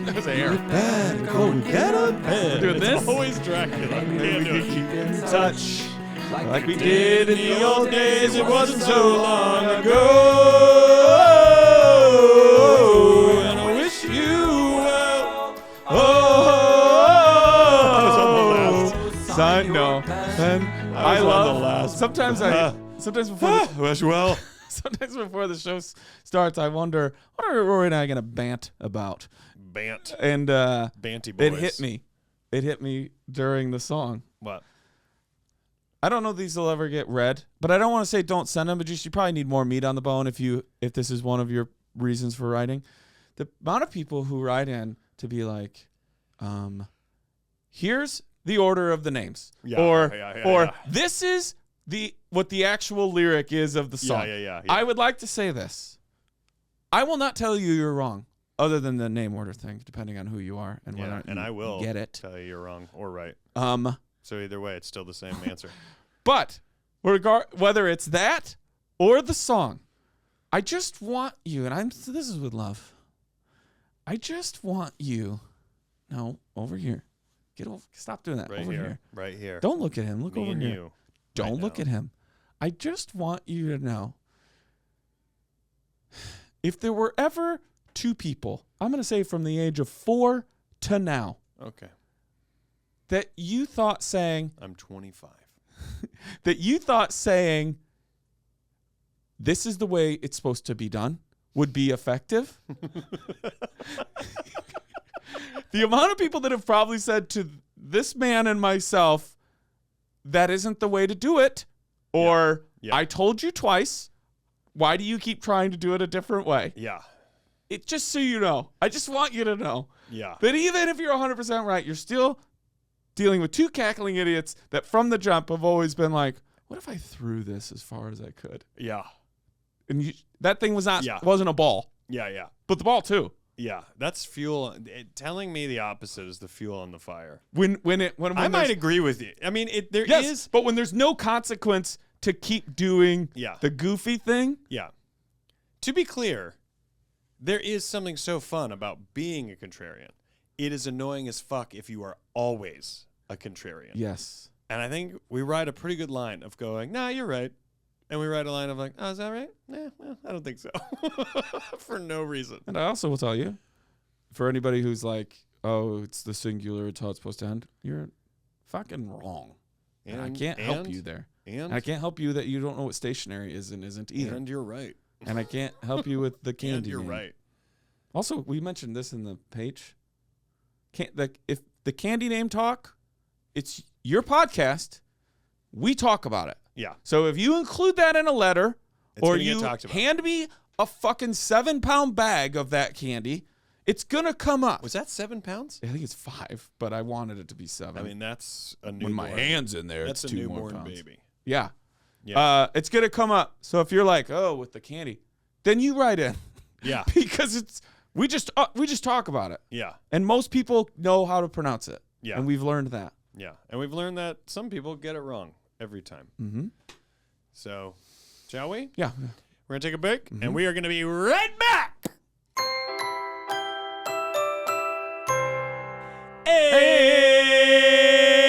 There's air. Bad, go get a bed. Dude, this Always Dracula. Can't do it. Keep in touch like we did in the old days. It wasn't so long ago. And I wish you well. Sign no. And I love. Sometimes before Wish you well. sometimes before the show starts, I wonder what are Rory and I gonna bant about. Bant. And Banty boys. It hit me during the song. What? I don't know if these will ever get read, but I don't want to say don't send them, but you probably need more meat on the bone if this is one of your reasons for writing. The amount of people who write in to be like, here's the order of the names. Yeah, or this is what the actual lyric is of the song. Yeah. I would like to say this. I will not tell you you're wrong, other than the name order thing, depending on who you are and whether and I will get it. tell you you're wrong or right. So either way, it's still the same answer. But whether it's that or the song, I just want you, and this is with love. I just want you. No, over here. Stop doing that. Right over here. Right here. Don't look at him. Look Me over and here. you. Don't look at him. I just want you to know. If there were ever two people, I'm going to say from the age of 4 to now, Okay. that you thought saying, I'm 25. that you thought saying, this is the way it's supposed to be done, would be effective. The amount of people that have probably said to this man and myself, that isn't the way to do it, or Yeah. I told you twice, why do you keep trying to do it a different way? Yeah. It just so you know. I just want you to know Yeah. that even if you're 100% right, you're still dealing with two cackling idiots that from the jump have always been like, what if I threw this as far as I could? Yeah. And that thing wasn't a ball, Yeah. but the ball too. Yeah. That's fuel. Telling me the opposite is the fuel on the fire. When I might agree with you. I mean, there yes, is. but when there's no consequence to keep doing Yeah. the goofy thing. Yeah. To be clear, there is something so fun about being a contrarian. It is annoying as fuck if you are always a contrarian. Yes. And I think we ride a pretty good line of going, nah, you're right. And we ride a line of like, oh, is that right? Yeah, well, I don't think so. For no reason. And I also will tell you, for anybody who's like, oh, it's the singular, it's how it's supposed to end, you're fucking wrong. And I can't help you there. And I can't help you that you don't know what stationary is and isn't either. And you're right. And I can't help you with the candy And you're name. right. Also, we mentioned this in the page. If the candy name talk, it's your podcast. We talk about it. Yeah. So if you include that in a letter, It's or gonna get you talked about. hand me a fucking 7-pound bag of that candy, it's gonna come up. Was that 7 pounds? I think it's 5, but I wanted it to be 7. I mean, that's a newborn. when my hand's in there, That's it's a 2 more newborn pounds. baby. Yeah. Yeah. It's gonna come up. So if you're like, oh, with the candy, then you write in. Yeah. Because we just talk about it, Yeah. and most people know how to pronounce it. Yeah. And we've learned that. Yeah. And we've learned that some people get it wrong every time. Mm-hmm. So, shall we? Yeah. We're going to take a break, and we are going to be right back.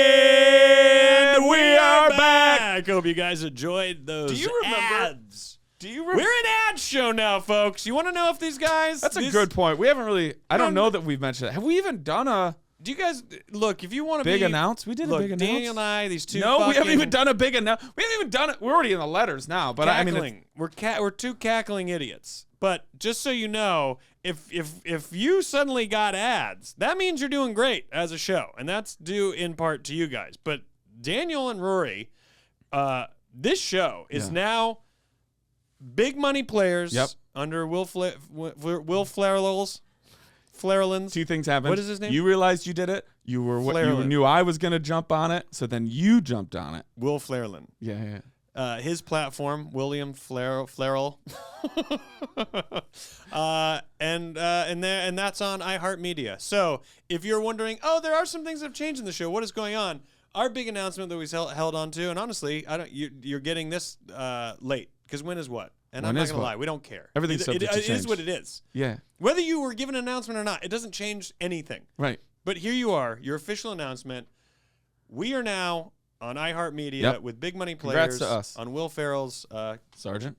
And we are back. Hope you guys enjoyed those Do you remember- ads. We're an ad show now, folks. You want to know if these guys... That's a good point. We haven't really... I don't No, know that we've mentioned that. Have we even done a Do you guys... Look, if you want to big be... announce? We did Look, a big announce. Daniel and I, these two No, we haven't fucking even done a big announce. We haven't even done it. We're already in the letters now. But cackling. I mean... We're two cackling idiots. But just so you know, if you suddenly got ads, that means you're doing great as a show, and that's due in part to you guys. But Daniel and Rory, this show is now big money players under Will Flerl's. Flerlands. 2 things happened. What is his name? You realized you did it. You knew I was going to jump on it, so then you jumped on it. Will Flerland. Yeah. His platform, William Flerl. And that's on iHeartMedia. So if you're wondering, oh, there are some things that have changed in the show, what is going on? Our big announcement that we held on to, and honestly, you're getting this late, because when is what? And When I'm not is going to what? lie. We don't care. Everything's subject to It is change. what it is. Yeah. Whether you were given an announcement or not, it doesn't change anything. Right. But here you are, your official announcement. We are now on iHeartMedia Yep. with big money Congrats players to us. on Will Ferrell's Sergeant.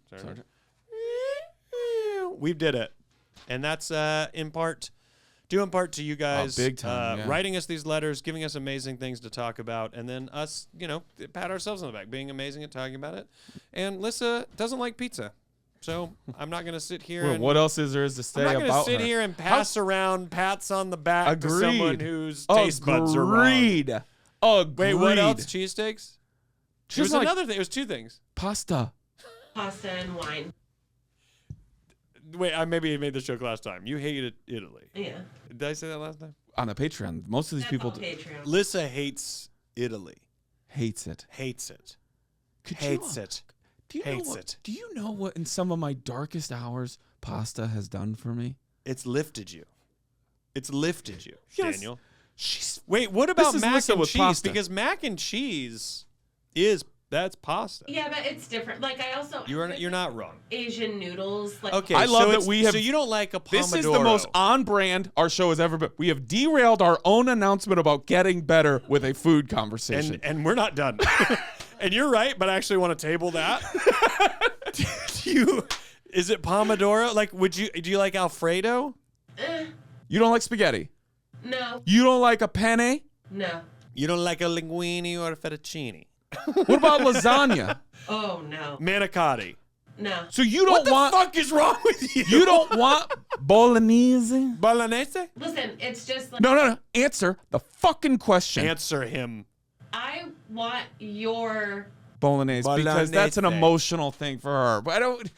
We did it. And that's in part due in part to you guys big time, yeah. writing us these letters, giving us amazing things to talk about, and then us, pat ourselves on the back, being amazing at talking about it. And Lissa doesn't like pizza. So I'm not going to sit here and What else is there to say I'm not about going to sit her? here and pass around pats on the back to someone whose taste buds are wrong. Agreed. Wait, what else? Cheesesteaks? There was like another thing. It was two things. pasta. Pasta and wine. Wait, I maybe made this joke last time. You hated Italy. Yeah. Did I say that last time? On a Patreon. Most of these That's people all Patreon. Lissa hates Italy. hates it. Hates it. Could Hates you, it. Do you Hates know what, it. Do you know what in some of my darkest hours pasta has done for me? It's lifted you. It's lifted you, Yes. Daniel. She's Wait, what about is mac Lissa and with cheese? pasta. Because mac and cheese that's pasta. Yeah, but it's different. Like I also You're not wrong. Asian noodles. Like Okay, I love so that it's- we have- So you don't like a pomodoro. This is the most on brand our show has ever been. We have derailed our own announcement about getting better with a food conversation. and we're not done. And you're right, but I actually want to table that. Is it pomodoro? Like, do you like Alfredo? You don't like spaghetti. No, You don't like a penne. no. You don't like a linguine or a fettuccine? What about lasagna? Oh no, Manicotti. no. So you What don't the want fuck is wrong with you? you don't want bolognese? Bolognese? Listen, it's just like No. Answer the fucking question. Answer him. I want your. Bolognese, because that's an Bolognese. emotional thing for her. But I don't.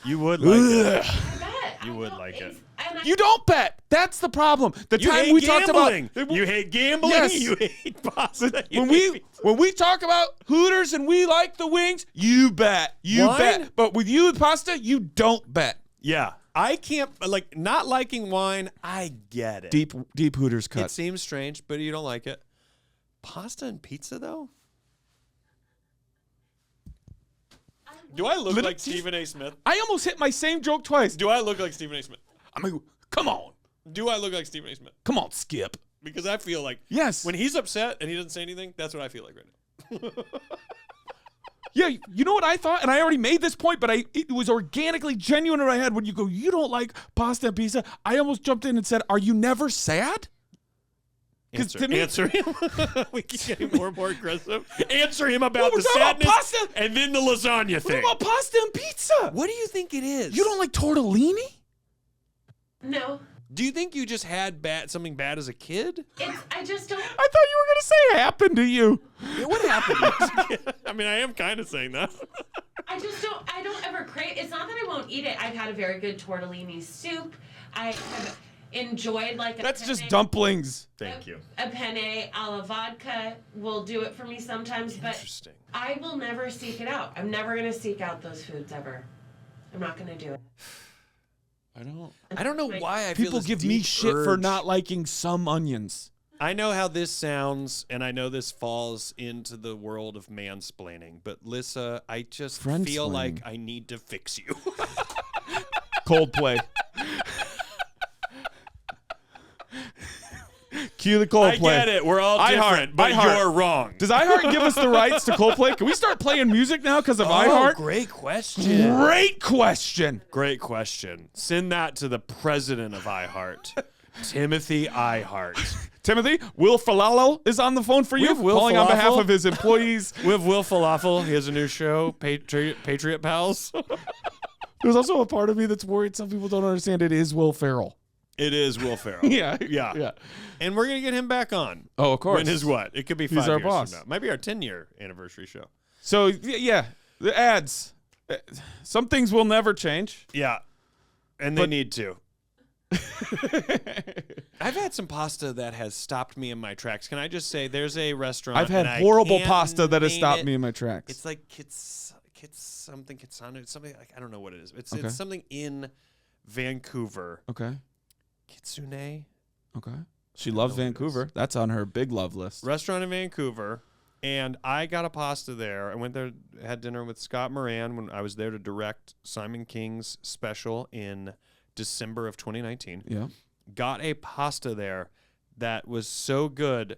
You would like it. I bet You I would know, like it's- it. and I- You don't bet. That's the problem. The You time hate we gambling. talked about You hate gambling. Yes. You hate pasta. You when hate we pizza. when we talk about Hooters and we like the wings, you bet. You Wine? bet. But with you with pasta, you don't bet. Yeah, I can't not liking wine. I get it. Deep Hooters It cut. seems strange, but you don't like it. Pasta and pizza though. Do I look like Stephen A. Smith? I almost hit my same joke twice. Do I look like Stephen A. Smith? I'm like, come on. Do I look like Stephen A. Smith? Come on, Skip. Because I feel like Yes. when he's upset and he doesn't say anything, that's what I feel like right now. Yeah, you know what I thought? And I already made this point, but it was organically genuine in my head when you go, you don't like pasta and pizza. I almost jumped in and said, are you never sad? 'Cause to me- Answer him. We keep getting more and more aggressive. Answer him about Well, we're the talking about sadness pasta. and then the lasagna What thing. about pasta and pizza? What do you think it is? You don't like tortellini? No, Do you think you just had something bad as a kid? I just don't. I thought you were going to say it happened to you. What happened? To you as a kid? I mean, I am kind of saying that. I just don't. I don't ever crave. It's not that I won't eat it. I've had a very good tortellini soup. I have enjoyed like a That's penne, just dumplings. Thank you. A penne alla vodka will do it for me sometimes, but Interesting. I will never seek it out. I'm never gonna seek out those foods ever. I'm not gonna do it. I don't know why I feel People this give me deep shit for urge. not liking some onions. I know how this sounds, and I know this falls into the world of mansplaining, but Lissa, I just feel Friendsplaining. like I need to fix you. Coldplay. Cue the Coldplay. I get it. We're all iHeart, different, but iHeart. you're wrong. Does iHeart give us the rights to Coldplay? Can we start playing music now because of iHeart? Great question. Great question. Great question. Send that to the president of iHeart, Timothy iHeart. Timothy, Will Falalo is on the phone for you, have Will calling on behalf Falafel. of his employees. We have Will Falafel. He has a new show, Patriot Pals. There's also a part of me that's worried some people don't understand it is Will Ferrell. It is Will Ferrell. Yeah. Yeah. And we're going to get him back on. Oh, of course. When is what? It could be 5 He's our years boss. from now. Might be our 10-year anniversary show. So, yeah, the ads. Some things will never change. Yeah. And they But- need to. I've had some pasta that has stopped me in my tracks. Can I just say there's a restaurant. I've had and I horrible can't pasta that has name stopped it. me in my tracks. It's like something like I don't know what it is. It's Okay. something in Vancouver. Okay. Kitsune Okay. She loves know what it Vancouver. That's on her big love list. restaurant in Vancouver. And I got a pasta there. I went there, had dinner with Scott Moran when I was there to direct Simon King's special in December of 2019. Yeah. Got a pasta there that was so good.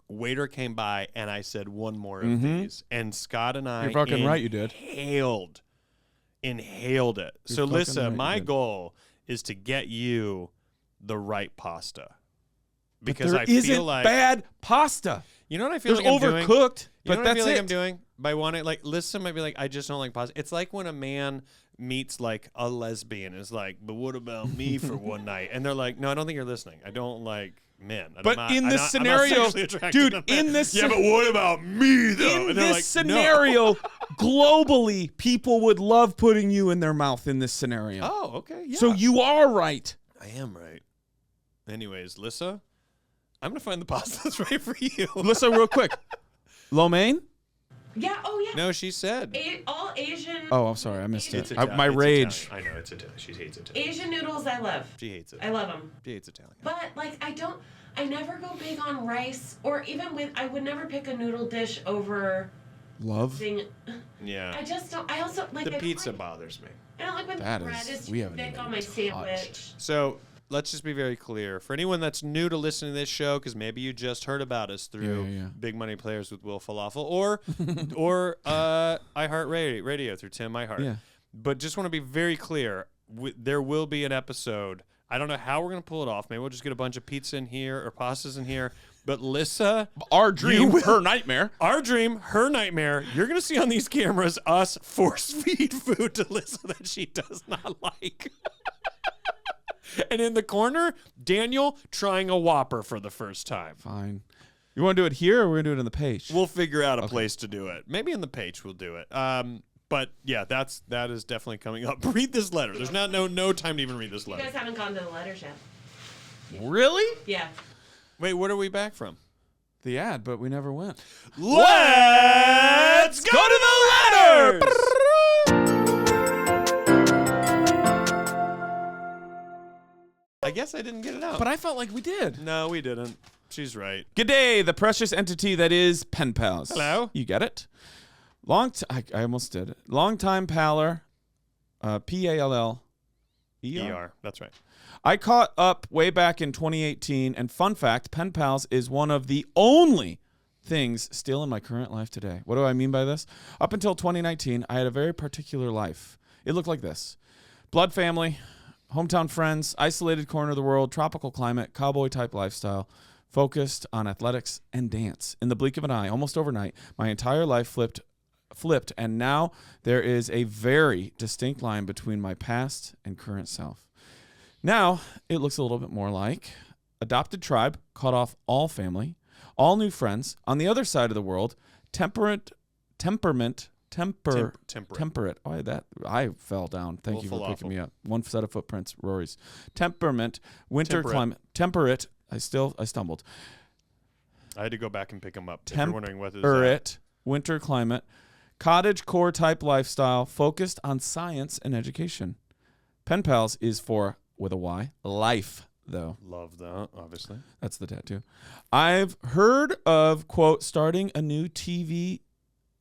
Waiter came by and I said, one more of these. And Scott and I You're fucking right, you did. Inhaled it. You're So, fucking Lissa, right, you my did. goal is to get you the right pasta. But Because there I isn't feel like bad pasta. you know what I feel There's like I'm doing? overcooked, You know but what that's I feel like it. I'm doing? By wanting, like, Lissa might be like, I just don't like pasta. It's like when a man meets, like, a lesbian and is like, but what about me for one night? And they're like, no, I don't think you're listening. I don't like men. But in this scenario, dude, in this yeah, but what about me, though? in And they're this like, scenario, globally, people would love putting you in their mouth in this scenario. No. Oh, okay. Yeah. So you are right. I am right. Anyways, Lissa, I'm going to find the pasta that's right for you. Listen, real quick. Lo mein? Yeah. Oh yeah. No, she said. All Asian. Oh, I'm sorry. I missed It's it. Italian. My It's rage. Italian. I know, it's Italian. She hates Italian. Asian noodles, I love. She hates it. I love them. She hates Italian. But like, I never go big on rice, or even with. I would never pick a noodle dish over Love? thing. Yeah. I just don't. I also like The I don't pizza like- bothers me. I don't like when That the bread is- is we too haven't thick even on my touched. sandwich. So let's just be very clear. For anyone that's new to listening to this show, because maybe you just heard about us through Yeah. Big Money Players with Will Falafel or iHeart Radio through Tim iHeart. Yeah. But just want to be very clear. There will be an episode. I don't know how we're going to pull it off. Maybe we'll just get a bunch of pizza in here or pastas in here. But Lissa, Our dream, will- her nightmare. our dream, her nightmare, you're going to see on these cameras us force feed food to Lissa that she does not like. And in the corner, Daniel trying a Whopper for the first time. Fine. You want to do it here or we're going to do it in the page? We'll figure out a place to do it. Maybe in the page we'll do it. But yeah, that is definitely coming up. Read this letter. There's no time to even read this You letter. guys haven't gone to the letters yet. Really? Yeah. Wait, what are we back from? The ad, but we never went. Let's go to the letters! I guess I didn't get it out. But I felt like we did. No, we didn't. She's right. G'day, the precious entity that is Pen Pals. Hello. You get it? I almost did. Long-time paler, Pall. ER. That's right. I caught up way back in 2018, and fun fact, Pen Pals is one of the only things still in my current life today. What do I mean by this? Up until 2019, I had a very particular life. It looked like this. Blood family, hometown friends, isolated corner of the world, tropical climate, cowboy-type lifestyle, focused on athletics and dance. In the blink of an eye, almost overnight, my entire life flipped, and now there is a very distinct line between my past and current self. Now, it looks a little bit more like adopted tribe, cut off all family, all new friends. On the other side of the world, temperate. Oh, I fell down. Thank you for picking me up. One set of footprints, Rory's. Temperament, winter climate, temperate. I stumbled. I had to go back and pick them up. If you're wondering what is that. Temperate, winter climate, cottage core type lifestyle, focused on science and education. Pen Pals is for, with a Y, life, though. Love that, obviously. That's the tattoo. I've heard of, quote, starting a new TV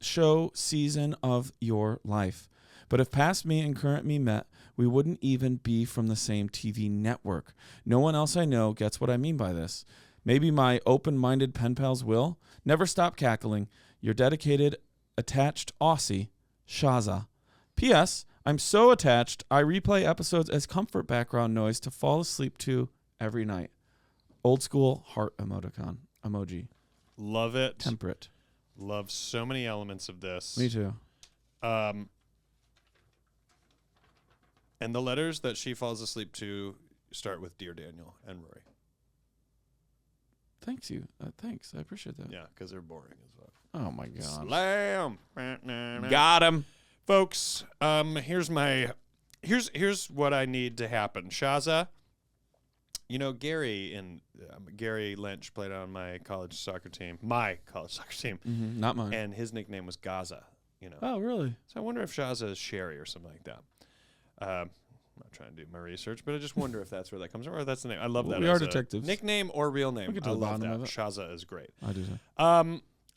show season of your life. But if past me and current me met, we wouldn't even be from the same TV network. No one else I know gets what I mean by this. Maybe my open-minded pen pals will. Never stop cackling. Your dedicated, attached Aussie, Shazza. P.S. I'm so attached, I replay episodes as comfort background noise to fall asleep to every night. Old school heart emoji. Love it. Temperate. Love so many elements of this. Me too. And the letters that she falls asleep to start with Dear Daniel and Rory. Thanks. I appreciate that. Yeah, because they're boring as well. Oh my god. Slam. Got him. Folks, here's what I need to happen. Shazza, you know, Gary Lynch played on my college soccer team. Mm-hmm. Not mine. And his nickname was Gaza, you know. Oh, really? So I wonder if Shazza is Sherry or something like that. I'm not trying to do my research, but I just wonder if that's where that comes from, or that's the name. I love that. We as are a detectives. Nickname or real name. We'll get to I the love bottom that. of it. Shazza is great. I do.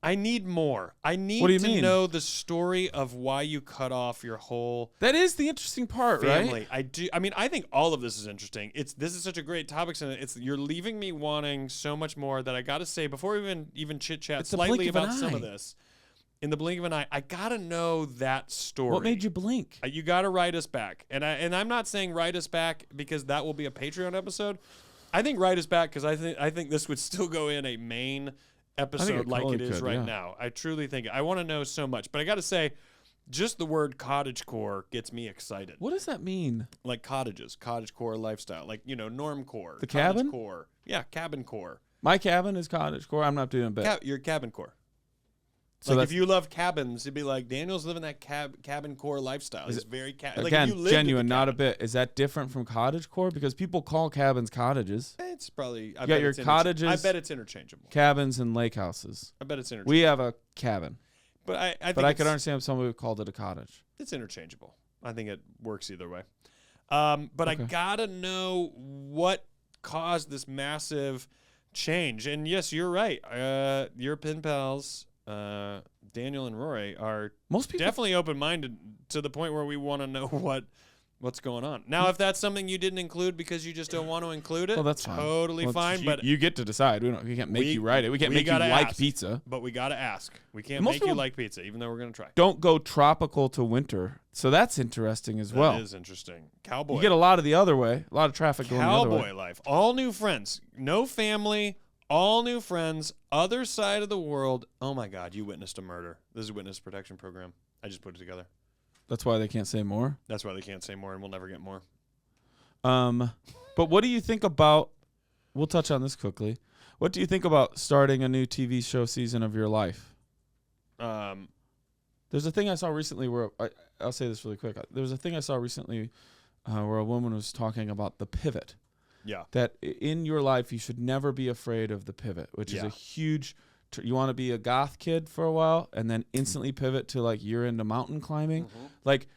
I need more. I need What do you to mean? know the story of why you cut off your whole That is the interesting part, family. right? I do. I mean, I think all of this is interesting. This is such a great topic, and you're leaving me wanting so much more that I got to say before we even chit chat It's the blink slightly of an about some of eye. this. In the blink of an eye, I gotta know that story. What made you blink? You gotta write us back, and I'm not saying write us back because that will be a Patreon episode. I think write us back because I think this would still go in a main episode it like totally it is could, right yeah. now. I truly think I want to know so much, but I got to say, just the word cottage core gets me excited. What does that mean? Like cottages, cottage core lifestyle, like norm core, The cottage cabin? core, yeah, cabin core. My cabin is cottage core. I'm not doing a bit. Your cabin core. So Like that's if you love cabins, it'd be like Daniel's living that cabin core lifestyle. He's very like if again you lived in genuine, the not a cabin, bit. Is that different from cottage core? Because people call cabins cottages. It's probably I got bet your it's cottages, I bet it's interchangeable. Cabins and lake houses. I bet it's interchangeable. We have a cabin, but I think but I it's- could understand if somebody called it a cottage. It's interchangeable. I think it works either way. But I Okay. gotta know what caused this massive change. And yes, you're right. Your pen pals, Daniel and Rory, are Most people definitely open-minded to the point where we want to know what's going on. Now, if that's something you didn't include because you just don't want to include it, Well, that's fine. totally Well, fine. But you get to decide. We can't make We- you write it. We can't we make you gotta like ask. pizza. but we gotta ask. We can't Most make you people- like pizza, even though we're gonna try. Don't go tropical to winter. So that's interesting as well. That is interesting. Cowboy. You get a lot of the other way. A lot of traffic going the other way. Cowboy life. All new friends. No family. All new friends. Other side of the world. Oh my God, you witnessed a murder. This is a witness protection program. I just put it together. That's why they can't say more. That's why they can't say more, and we'll never get more. But what do you think about? We'll touch on this quickly. What do you think about starting a new TV show season of your life? There's a thing I saw recently where I'll say this really quick. There was a thing I saw recently where a woman was talking about the pivot. Yeah. That in your life you should never be afraid of the pivot, which is Yeah. a huge. You want to be a goth kid for a while and then instantly pivot to like you're into mountain climbing, like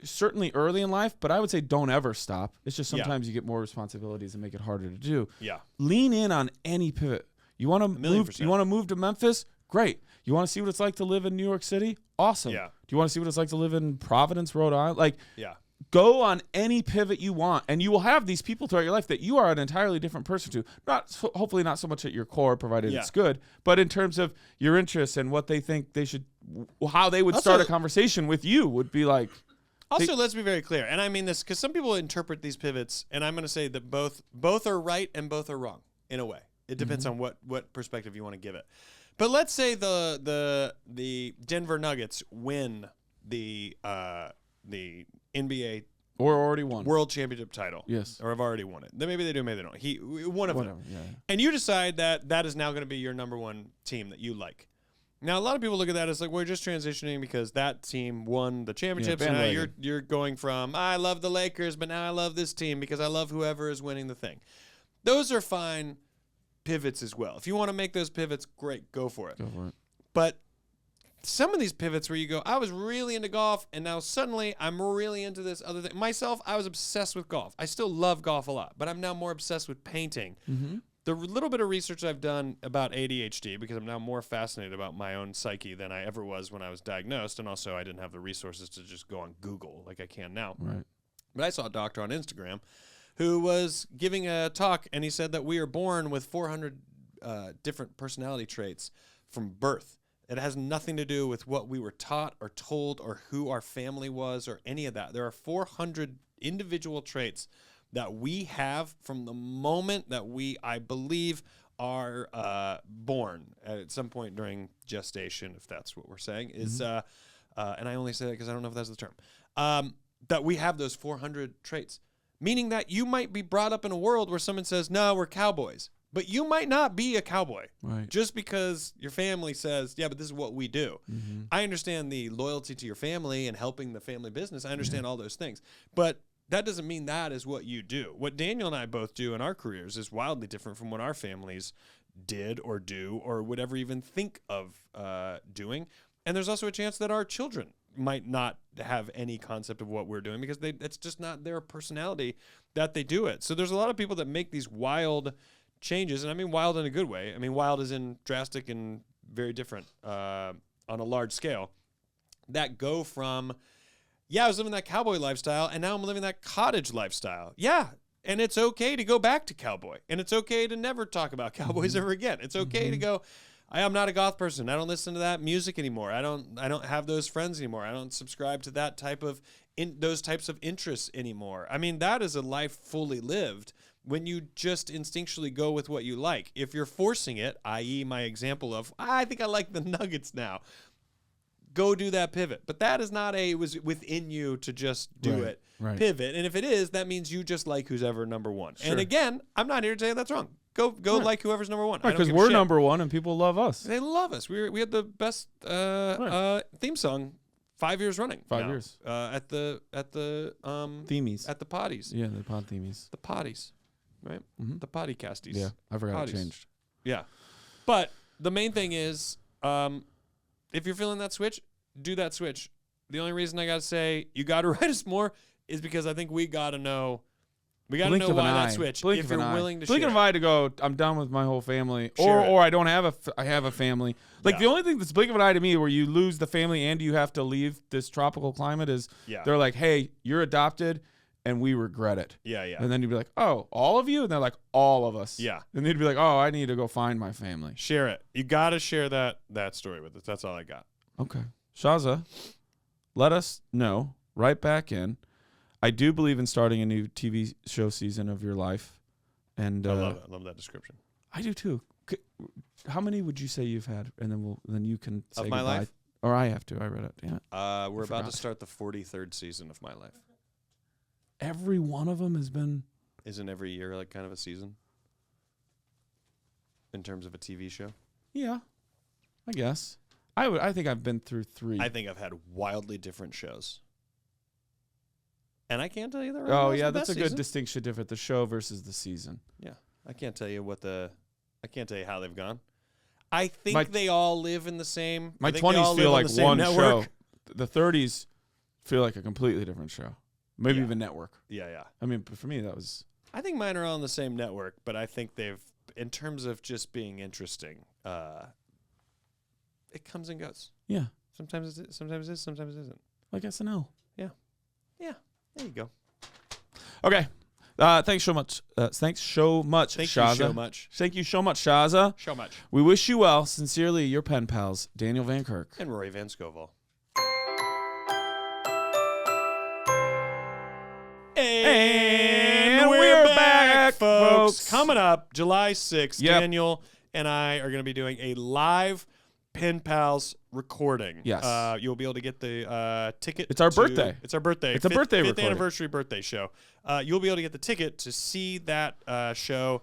certainly early in life. But I would say don't ever stop. It's just Yeah. sometimes you get more responsibilities and make it harder to do. Yeah. Lean in on any pivot. You want to move? %. You want to move to Memphis? Great. You want to see what it's like to live in New York City? Awesome. Yeah. Do you want to see what it's like to live in Providence, Rhode Island? Like, Yeah. go on any pivot you want, and you will have these people throughout your life that you are an entirely different person to. Hopefully not so much at your core, provided Yeah. it's good, but in terms of your interests and what they think they should, how they would Also- start a conversation with you would be like. Also, let's be very clear, and I mean this because some people interpret these pivots, and I'm going to say that both are right and both are wrong in a way. It depends on what perspective you want to give it. But let's say the Denver Nuggets win the NBA Or already won. World Championship title. Yes. Or have already won it. Then maybe they do, maybe they don't. One of Whatever. them. Yeah. And you decide that is now going to be your number one team that you like. Now, a lot of people look at that as like, we're just transitioning because that team won the championships. And now bandwagon. you're going from, I love the Lakers, but now I love this team because I love whoever is winning the thing. Those are fine pivots as well. If you want to make those pivots, great, go for it. Go for it. But some of these pivots where you go, I was really into golf, and now suddenly I'm really into this other thing. Myself, I was obsessed with golf. I still love golf a lot, but I'm now more obsessed with painting. Mm-hmm. The little bit of research I've done about ADHD, because I'm now more fascinated about my own psyche than I ever was when I was diagnosed, and also I didn't have the resources to just go on Google like I can now. Right. But I saw a doctor on Instagram who was giving a talk, and he said that we are born with 400 different personality traits from birth. It has nothing to do with what we were taught or told or who our family was or any of that. There are 400 individual traits that we have from the moment that we, I believe, are born at some point during gestation, if that's what we're saying. Is and I only say that because I don't know if that's the term. That we have those 400 traits, meaning that you might be brought up in a world where someone says, no, we're cowboys. But you might not be a cowboy Right. just because your family says, yeah, but this is what we do. Mm-hmm. I understand the loyalty to your family and helping the family business. I understand all those things. But that doesn't mean that is what you do. What Daniel and I both do in our careers is wildly different from what our families did or do or would ever even think of doing. And there's also a chance that our children might not have any concept of what we're doing because it's just not their personality that they do it. So there's a lot of people that make these wild changes, and I mean wild in a good way. I mean wild as in drastic and very different on a large scale, that go from, I was living that cowboy lifestyle, and now I'm living that cottage lifestyle. Yeah, and it's okay to go back to cowboy, and it's okay to never talk about cowboys ever again. It's okay to go, I am not a goth person. I don't listen to that music anymore. I don't have those friends anymore. I don't subscribe to that type of those types of interests anymore. I mean, that is a life fully lived when you just instinctually go with what you like. If you're forcing it, i.e. my example of, I think I like the Nuggets now, go do that pivot. But that is not it was within you to just do it, pivot. And if it is, that means you just like who's ever number one. Sure. And again, I'm not here to say that's wrong. Go like whoever's number one. Because we're number one and people love us. They love us. We had the best theme song 5 years running. 5 years. At the Themies. At the potties. Yeah, the pod themies. The potties. Right? Mm-hmm. The potty casties. Yeah, I forgot it changed. Yeah. But the main thing is, if you're feeling that switch, do that switch. The only reason I got to say you got to write us more is because I think we got to know. We got to know why that switch. If you're willing to share. Blink of an eye to go, I'm done with my whole family. Or I don't have I have a family. Like the only thing that's blink of an eye to me where you lose the family and you have to leave this tropical climate is they're like, hey, you're adopted and we regret it. Yeah, yeah. And then you'd be like, oh, all of you? And they're like, all of us. Yeah. And they'd be like, oh, I need to go find my family. Share it. You got to share that story with us. That's all I got. Okay. Shazza, let us know. Right back in. I do believe in starting a new TV show season of your life. And I love it. I love that description. I do too. How many would you say you've had? And then you can say of my goodbye. life? Or I have to. I read it. Yeah. We're about to start the 43rd season of my life. Every one of them has been. Isn't every year like kind of a season? In terms of a TV show? Yeah, I guess. I think I've been through 3. I think I've had wildly different shows. And I can't tell you that right now. Oh, yeah, yeah, that's a season. good distinction different, the show versus the season. Yeah. I can't tell you I can't tell you how they've gone. I think they all live in the same. My 20s feel like one show. The 30s feel like a completely different show. Maybe even network. Yeah, yeah. I mean, for me, that was. I think mine are all on the same network, but I think they've, in terms of just being interesting, it comes and goes. Yeah. Sometimes it is, sometimes it isn't. Like SNL. Yeah. Yeah. There you go. Okay. Thanks so much. Thanks so much, Shazza. Thank you so much, Shazza. So much. We wish you well. Sincerely, your pen pals, Daniel Van Kirk. And Rory Van Scovel. And we're back, folks. Coming up, July 6th, Daniel and I are going to be doing a live Pen Pals recording. Yes. You'll be able to get the ticket. It's our birthday. It's our birthday. It's a birthday fifth recording. anniversary birthday show. You'll be able to get the ticket to see that show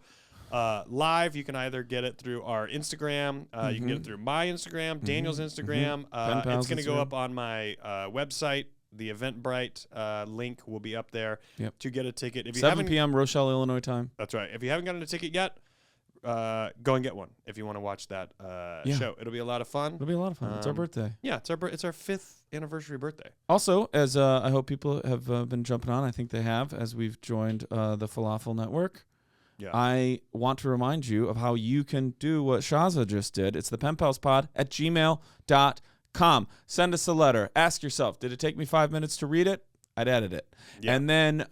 live. You can either get it through our Instagram. You can get it through my Instagram, Daniel's Instagram. It's going to go up on my website. The Eventbrite link will be up there to get a ticket. If you 7 p.m. Rochelle, Illinois time. That's right. If you haven't gotten a ticket yet, go and get one if you want to watch that show. It'll be a lot of fun. It'll be a lot of fun. It's our birthday. Yeah, it's our 5th anniversary birthday. Also, as I hope people have been jumping on, I think they have, as we've joined the Falafel Network. Yeah. I want to remind you of how you can do what Shazza just did. It's the penpalspod@gmail.com. Send us a letter. Ask yourself, did it take me 5 minutes to read it? I'd edit it. Yeah. And then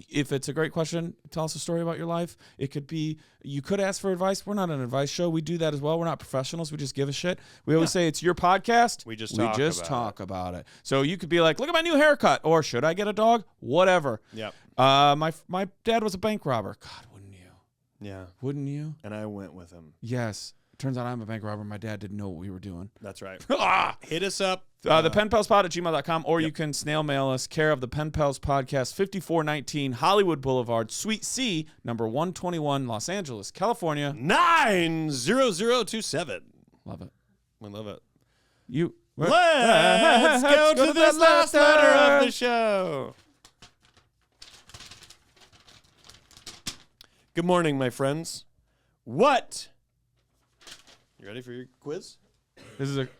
if it's a great question, tell us a story about your life. It could be, you could ask for advice. We're not an advice show. We do that as well. We're not professionals. We just give a shit. We always say it's your podcast. We just talk about it. So you could be like, look at my new haircut, or should I get a dog? Whatever. Yep. My dad was a bank robber. God, wouldn't you? Yeah. Wouldn't you? And I went with him. Yes. Turns out I'm a bank robber. My dad didn't know what we were doing. That's right. Hit us up. The penpalspod@gmail.com, or you can snail mail us, care of the Pen Pals Podcast, 5419 Hollywood Boulevard, Suite C, number 121, Los Angeles, California. 90027. Love it. We love it. Let's go to this last letter of the show. Good morning, my friends. What? You ready for your quiz?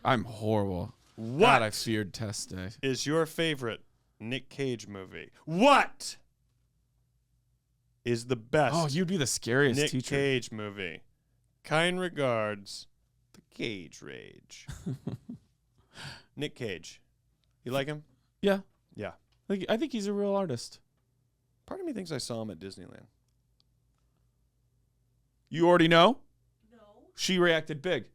I'm horrible. What? God, I feared test day. Is your favorite Nic Cage movie? What is the best Oh, you'd be the scariest Nic teacher. Cage movie? Kind regards, The Cage Rage. Nic Cage. You like him? Yeah. Yeah. I think he's a real artist. Part of me thinks I saw him at Disneyland. You already know? No. She reacted big.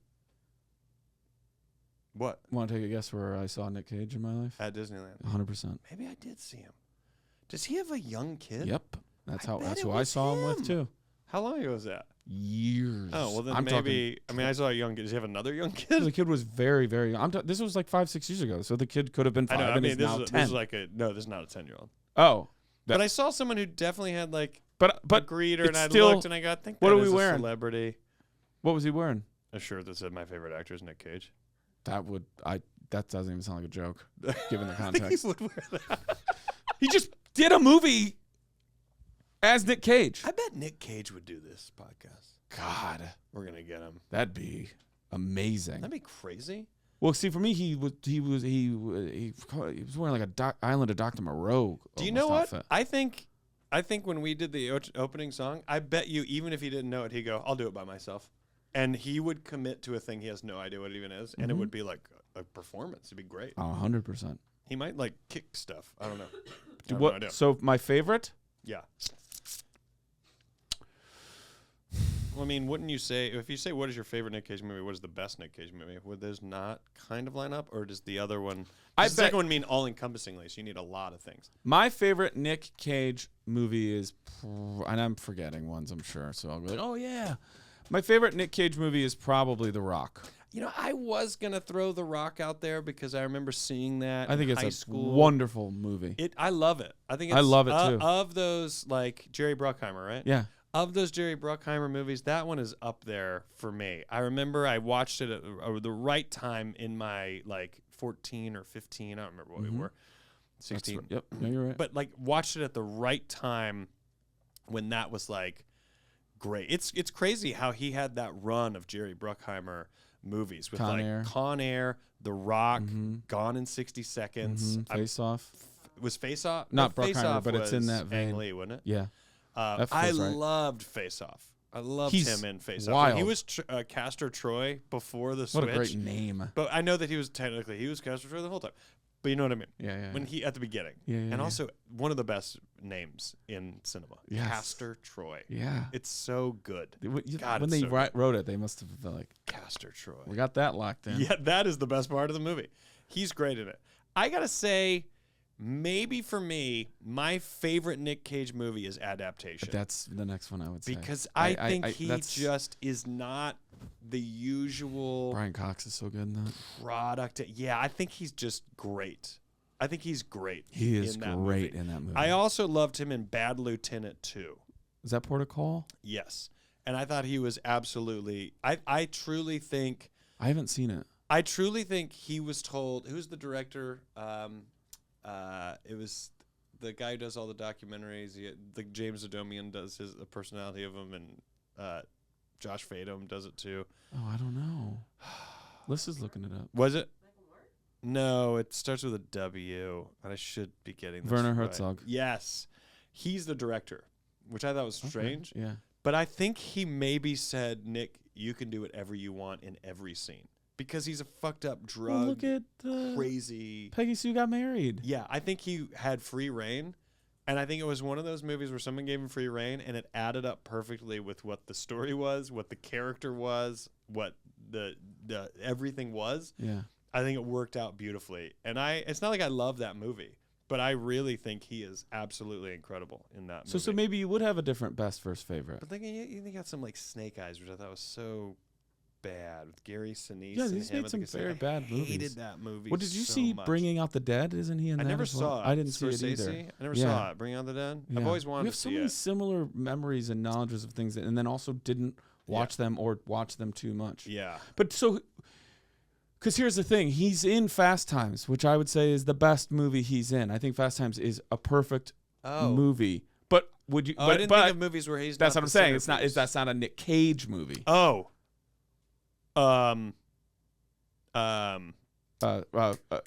What? Want to take a guess where I saw Nic Cage in my life? At Disneyland. 100%. Maybe I did see him. Does he have a young kid? Yep. That's I bet that's it who I was saw him with him. too. How long ago was that? Years. Oh, well then I'm maybe. I mean, I saw a young kid. Does he have another young kid? The kid was very, very young. This was like 5-6 years ago, so the kid could have been 5 I know. I and mean, he's this now is, 10. this is like a no. This is not a 10-year-old. Oh, But I saw someone who definitely had like but a greeter, and it's I still, looked and I got. I think what that are we is a wearing? Celebrity. What was he wearing? A shirt that said "My favorite actor is Nic Cage." That doesn't even sound like a joke, given the I think context. he would wear that. He just did a movie as Nic Cage. I bet Nic Cage would do this podcast. God, We're gonna get him. that'd be amazing. That'd be crazy. Well, see, for me, he was wearing like a Island of Dr. Moreau. Do you know almost what? outfit. I think when we did the opening song, I bet you even if he didn't know it, he'd go, "I'll do it by myself," and he would commit to a thing he has no idea what it even is, and it would be like a performance. It'd be great. 100%. He might like kick stuff. I don't know. I have no idea. So my favorite? Yeah. Well, I mean, wouldn't you say, if you say what is your favorite Nic Cage movie, what is the best Nic Cage movie? Would those not kind of line up, or does the other one? I Does the bet- second one mean all-encompassingly, so you need a lot of things. My favorite Nic Cage movie is, and I'm forgetting ones, I'm sure. So I'll be like, oh yeah. My favorite Nic Cage movie is probably The Rock. You know, I was gonna throw The Rock out there because I remember seeing that. I think in it's high a school. wonderful movie. I love it. I think it's, I love it, too. Of those, like Jerry Bruckheimer, right? Yeah. Of those Jerry Bruckheimer movies, that one is up there for me. I remember I watched it at the right time in my like 14 or 15. I don't remember what we were. 16. That's right. Yep. Yeah, you're right. But like watched it at the right time when that was like great. It's crazy how he had that run of Jerry Bruckheimer movies with Con like Air. Con Air, The Rock, Gone in 60 Seconds. Face Off. Was Face Off? Not Face Bruckheimer, Off but it's in was that vein. Ang Lee, wasn't it? Yeah. That I feels right. loved Face Off. I loved He's him in Face Off. wild. He was Castor Troy before the What switch. a great name. But I know that he was Castor Troy the whole time. But you know what I mean? Yeah. When he at the beginning. Yeah, yeah, and yeah. also one of the best names in cinema. Yes. Castor Troy. Yeah. It's so good. God, When it's they so good. wrote it, they must have been like, Castor Troy. we got that locked in. Yeah, that is the best part of the movie. He's great in it. I gotta say, maybe for me, my favorite Nic Cage movie is Adaptation. That's the next one I would say. Because I think he that's- just is not the usual Brian Cox is so good in that. product. Yeah, I think he's just great. I think he's great. He is in that great movie. in that movie. I also loved him in Bad Lieutenant 2. Is that Port of Call? Yes. And I thought he was absolutely I truly think I haven't seen it. he was told, who's the director? It was the guy who does all the documentaries. The James Adomian does the personality of him, and Josh Fadum does it too. Oh, I don't know. Lissa's looking it up. Was it? No, it starts with a W, and I should be getting this Werner right. Herzog. Yes. He's the director, which I thought was strange. Okay, yeah. But I think he maybe said, Nick, you can do whatever you want in every scene. Because he's a fucked up drug, Well, look at crazy. Peggy Sue Got Married. Yeah, I think he had free reign. And I think it was one of those movies where someone gave him free reign, and it added up perfectly with what the story was, what the character was, what the everything was. Yeah. I think it worked out beautifully. And it's not like I love that movie, but I really think he is absolutely incredible in that movie. So maybe you would have a different best versus favorite. But then you got some like Snake Eyes, which I thought was so bad with Gary Sinise. Yeah, and he's him made at the some casino. very bad I hated movies. that movie. What did you so see? much. Bringing Out the Dead, isn't he in I that? never as well? saw it. I didn't see it Scorsese? either. I never Yeah. saw it. Bringing Out the Dead. Yeah. I've always wanted We have to so see many it. similar memories and knowledges of things, and then also didn't watch them or watch them too much. Yeah. But so, because here's the thing, he's in Fast Times, which I would say is the best movie he's in. I think Fast Times is a perfect movie. But would you? Oh, but, I didn't but think of movies where he's. that's not what I'm the saying. It's not. centerpiece. That's not a Nic Cage movie. Oh.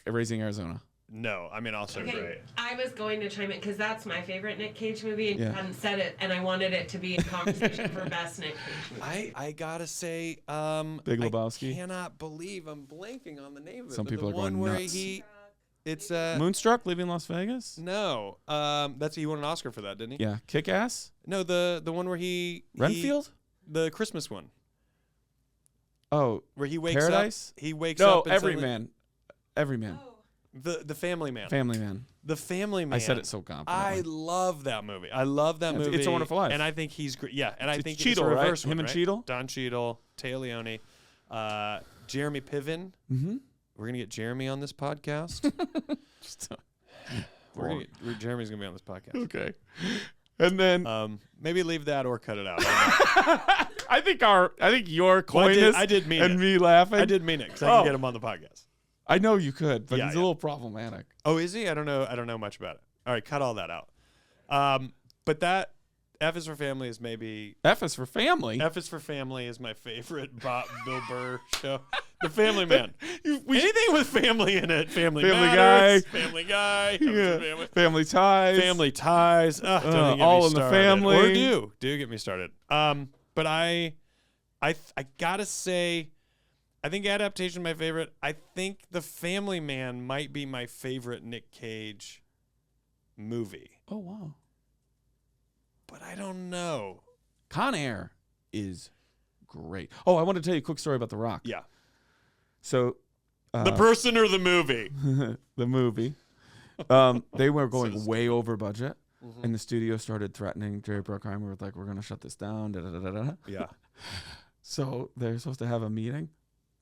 Erasing Arizona. No, I mean also great. I was going to chime in because that's my favorite Nic Cage movie, and Yeah. you hadn't said it, and I wanted it to be a conversation for best Nic Cage movie. I gotta say, Big Lebowski. I cannot believe I'm blanking on the name of it. Some but people the are going one where nuts. it's Moonstruck, Leaving Las Vegas. no, he won an Oscar for that, didn't he? Yeah, Kick Ass. No, the one where Renfield. the Christmas one, Oh, where he wakes Paradise? up. He wakes no, up. And Every suddenly- Man. Every Man. Oh. The Family Man. Family Man. The Family Man. I said it so confidently. I love that movie. I love that movie. It's a Wonderful Life. And I think he's great. Yeah, and I It's think Cheadle, it's a right? reverse one, Him and right? Cheadle? Don Cheadle, Téa Leoni, Jeremy Piven. Mm-hmm. We're gonna get Jeremy on this podcast. Jeremy's gonna be on this podcast. Okay. And then Maybe leave that or cut it out. I think your Well, coyness I did mean and it. me laughing. I did mean it because I Oh. can get him on the podcast. I know you could, but Yeah, he's a yeah. little problematic. Oh, is he? I don't know much about it. All right, cut all that out. But that F is for Family is maybe F is for family. F is for Family is my favorite Bill Burr show. The Family Man. We- Anything with family in it. Family Family Matters, Guy. Family Guy. F is for Yeah. Family. Family ties. Family Ties. Ugh, don't even get All me in the started. Family. Or do get me started. But I gotta say, I think Adaptation my favorite. I think The Family Man might be my favorite Nic Cage movie. Oh wow. But I don't know. Con Air is great. Oh, I want to tell you a quick story about The Rock. Yeah. So The person or the movie? the movie. They were going So way over budget, and the studio started threatening Jerry Bruckheimer with like, "We're gonna shut this down." Da, da, da, da, da. Yeah. So they're supposed to have a meeting.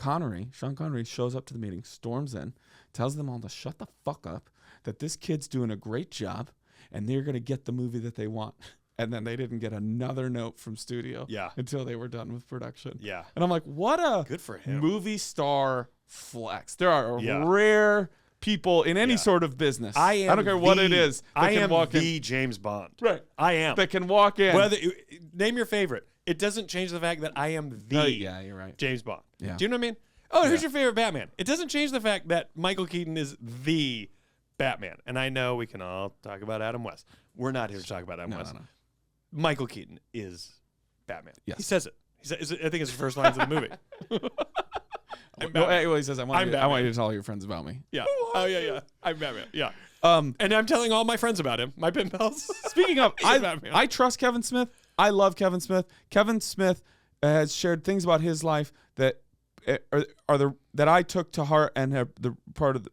Sean Connery shows up to the meeting, storms in, tells them all to shut the fuck up, that this kid's doing a great job, and they're gonna get the movie that they want. And then they didn't get another note from studio until they were done with production. Yeah. And I'm like, what a Good for him. movie star flex. There are Yeah. rare people in any Yeah. sort of business. I don't care what it is. That I can am walk the in. James Bond. Right. I am. That can walk in. Name your favorite. It doesn't change the fact that I am the Yeah, you're right. James Bond. Yeah. Do you know what I mean? Oh, who's your favorite Batman? It doesn't change the fact that Michael Keaton is the Batman. And I know we can all talk about Adam West. We're not here to talk about Adam West. No. Michael Keaton is Batman. Yes. He says it. I think it's the first lines of the movie. Well, he says, I want I'm you Batman. to tell all your friends about me. Yeah. Oh, yeah. I'm Batman. Yeah. Um, And I'm telling all my friends about him. My pen pals. Speaking of, He's Batman. I trust Kevin Smith. I love Kevin Smith. Kevin Smith has shared things about his life that that I took to heart and are the part of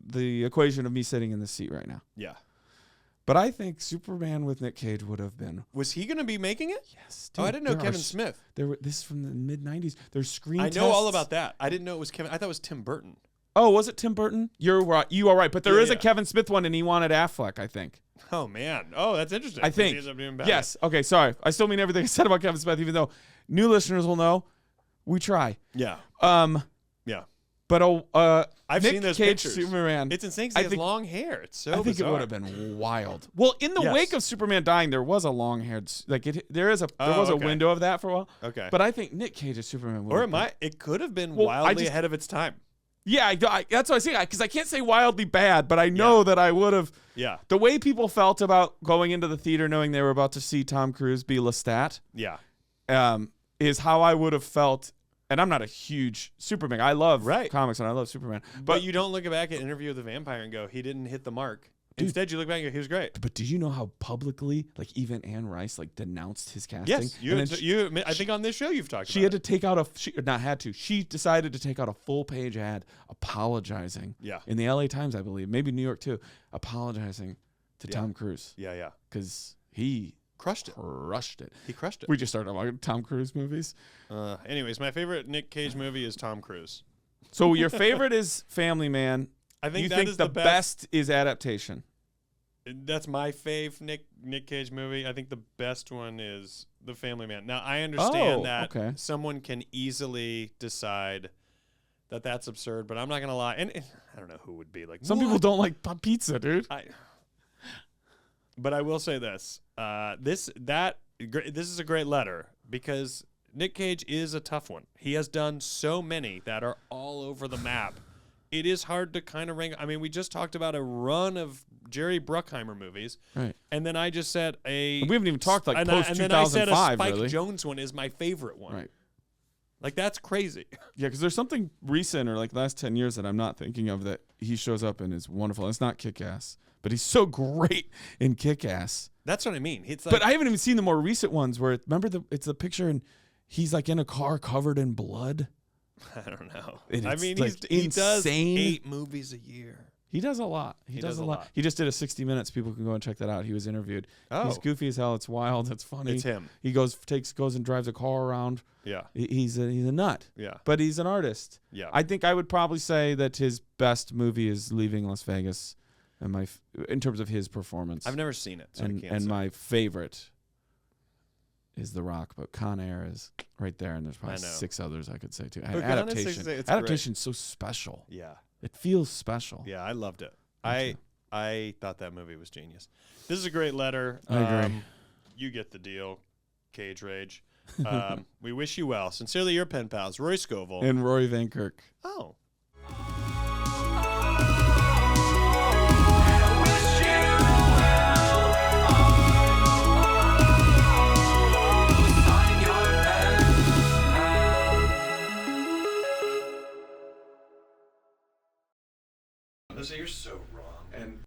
the equation of me sitting in this seat right now. Yeah. But I think Superman with Nic Cage would have been. Was he going to be making it? Yes. Oh, I didn't know Kevin Smith. This is from the mid '90s. There's screen. I know all tests. about that. I didn't know it was Kevin. I thought it was Tim Burton. Oh, was it Tim Burton? You're right. You are right. But there Yeah, is a yeah. Kevin Smith one, and he wanted Affleck, I think. Oh, man. Oh, that's interesting. I He think. ends up doing Batman. Yes. Okay. Sorry. I still mean everything I said about Kevin Smith, even though new listeners will know we try. Yeah. Yeah. But I've Nick seen those Cage pictures. Superman. It's insane because I he has think- long hair. It's so I think bizarre. it would have been wild. Well, in the Yes. wake of Superman dying, there was a long-haired there was a okay. window of that for a while. Okay. But I think Nick Cage's Superman would Or have it been- might. It could have been Well, I wildly just- ahead of its time. Yeah, that's what I say, because I can't say wildly bad, but I know that I would have. Yeah. The way people felt about going into the theater knowing they were about to see Tom Cruise be Lestat Yeah. is how I would have felt. And I'm not a huge Superman. I love Right. comics and I love Superman. But you don't look back at Interview with the Vampire and go, he didn't hit the mark. Instead, you look back and go, he was great. But did you know how publicly, like even Anne Rice, like denounced his casting? Yes. And then I think on this show you've talked she about had to take out she decided to take out a full page ad apologizing. Yeah. In the LA Times, I believe, maybe New York too, apologizing to Yeah. Tom Cruise Yeah. because he Crushed it. crushed it. He crushed it. We just started talking about Tom Cruise movies. Anyways, my favorite Nick Cage movie is Tom Cruise. So your favorite is Family Man. I think You that think is the best is Adaptation. That's my fave Nick Cage movie. I think the best one is The Family Man. Now, I understand that okay. someone can easily decide that that's absurd, but I'm not going to lie. And I don't know who would be like, Some people don't like pizza, dude. But I will say this. This is a great letter because Nick Cage is a tough one. He has done so many that are all over the map it is hard to kind of rank. I mean, we just talked about a run of Jerry Bruckheimer movies, Right. and then I just said We haven't even talked like and post then I said a 2005, Spike really. Jonze one is my favorite one. Right. Like, that's crazy. Yeah, because there's something recent or like last 10 years that I'm not thinking of that he shows up and is wonderful. It's not Kick-Ass, but he's so great in Kick-Ass. That's what I mean. It's like, But I haven't even seen the more recent ones where remember it's the picture and he's like in a car covered in blood. I don't know. And I it's, mean, like, he does insane. 8 movies a year. He does a lot. He does a lot. He just did a 60 Minutes. People can go and check that out. He was interviewed. Oh. He's goofy as hell. It's wild. It's funny. It's him. He goes and drives a car around. Yeah. He's a nut. Yeah. But he's an artist. Yeah. I think I would probably say that his best movie is Leaving Las Vegas, and in terms of his performance. I've never seen it, so I can't say. my favorite is The Rock, but Con Air is right there, and there's probably I know. 6 others I could say too. But Adaptation. it's Adaptation's so special. Yeah. It feels special. Yeah, I loved it. Me too. I thought that movie was genius. This is a great letter. I agree. You get the deal, Cage Rage. We wish you well. Sincerely, your pen pals, Rory Scovel. And Rory Van Kirk. Oh. Lissa, you're so wrong. And